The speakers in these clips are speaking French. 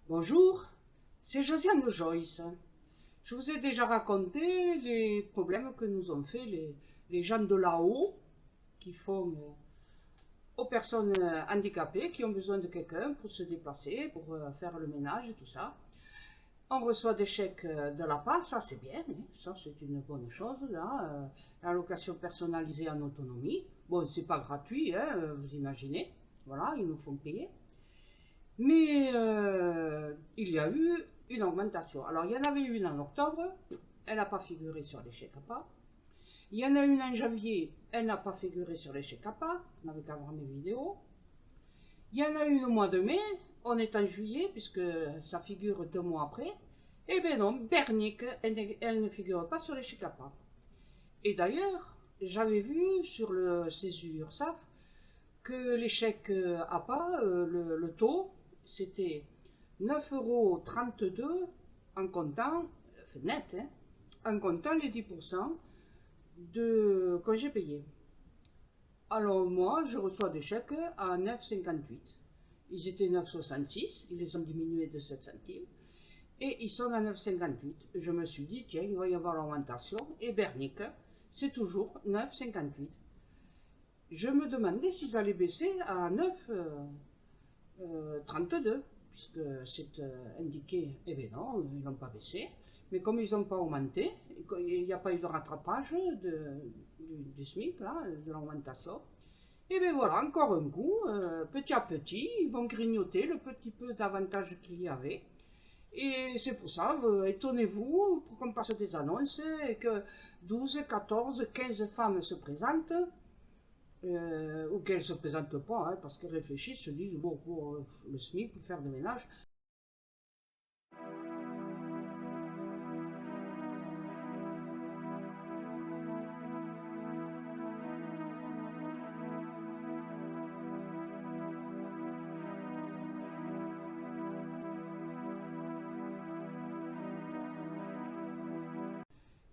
Bonjour, c'est Josiane Joyce. Je vous ai déjà raconté les problèmes que nous ont fait les gens de là-haut qui font aux personnes handicapées qui ont besoin de quelqu'un pour se déplacer, pour faire le ménage et tout ça. On reçoit des chèques de la part, ça c'est bien, hein, ça c'est une bonne chose, là. L'allocation personnalisée en autonomie. Bon, c'est pas gratuit, hein, vous imaginez. Voilà, ils nous font payer. Mais il y a eu une augmentation. Alors, il y en avait une en octobre, elle n'a pas figuré sur les chèques APA. Il y en a une en janvier, elle n'a pas figuré sur les chèques APA, on n'avait qu'à voir mes vidéos. Il y en a une au mois de mai, on est en juillet, puisque ça figure 2 mois après. Eh bien non, Bernic, elle ne figure pas sur les chèques APA. Et d'ailleurs, j'avais vu sur le CESU URSSAF que les chèques APA, le taux, c'était 9,32 € en comptant, net, hein, en comptant les 10% de congés payés. Alors moi, je reçois des chèques à 9,58. Ils étaient 9,66, ils les ont diminués de 7 centimes. Et ils sont à 9,58. Je me suis dit, tiens, il va y avoir l'augmentation. Et Bernic, c'est toujours 9,58. Je me demandais s'ils allaient baisser à 9,32, puisque c'est indiqué. Eh bien non, ils n'ont pas baissé. Mais comme ils n'ont pas augmenté, il n'y a pas eu de rattrapage du SMIC, là, de l'augmentation, et bien voilà, encore un coup, petit à petit, ils vont grignoter le petit peu d'avantage qu'il y avait. Et c'est pour ça, étonnez-vous, pour qu'on passe des annonces et que 12, 14, 15 femmes se présentent, ou qu'elles ne se présentent pas, hein, parce qu'elles réfléchissent, se disent, bon, pour le SMIC, pour faire des ménages.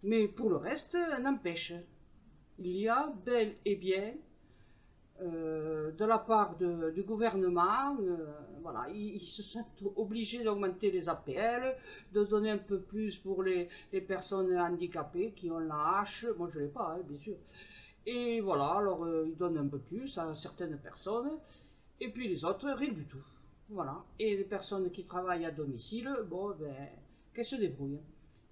Mais pour le reste, n'empêche, il y a bel et bien, de la part du gouvernement, voilà, ils se sentent obligés d'augmenter les APL, de donner un peu plus pour les personnes handicapées qui ont la hache. Moi, je ne l'ai pas, hein, bien sûr. Et voilà, alors ils donnent un peu plus à certaines personnes, et puis les autres, rien du tout. Voilà. Et les personnes qui travaillent à domicile, bon, ben, qu'elles se débrouillent.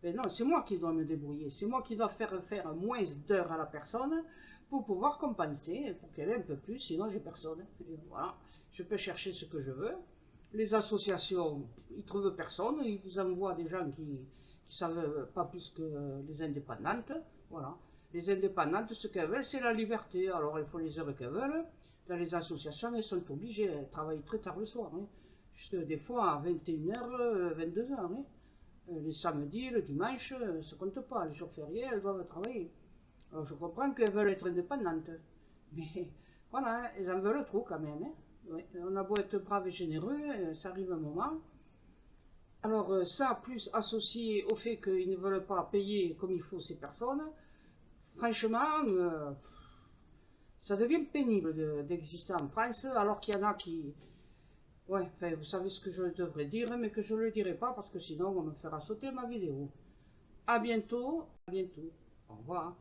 Ben non, c'est moi qui dois me débrouiller. C'est moi qui dois faire moins d'heures à la personne pour pouvoir compenser, pour qu'elle ait un peu plus, sinon j'ai personne. Et voilà, je peux chercher ce que je veux. Les associations, ils trouvent personne, ils vous envoient des gens qui ne savent pas plus que les indépendantes. Voilà. Les indépendantes, ce qu'elles veulent, c'est la liberté. Alors, il faut les heures qu'elles veulent. Dans les associations, elles sont obligées, elles travaillent très tard le soir. Hein. Juste des fois à 21h, 22h. Hein. Les samedis, le dimanche, ça ne compte pas. Les jours fériés, elles doivent travailler. Alors, je comprends qu'elles veulent être indépendantes. Mais voilà, elles en veulent trop quand même. Hein. Oui, on a beau être brave et généreux, ça arrive un moment. Alors ça, plus associé au fait qu'ils ne veulent pas payer comme il faut ces personnes, franchement, ça devient pénible d'exister en France, alors qu'il y en a qui... Ouais, enfin, vous savez ce que je devrais dire, mais que je ne le dirai pas, parce que sinon on me fera sauter ma vidéo. À bientôt, à bientôt. Au revoir.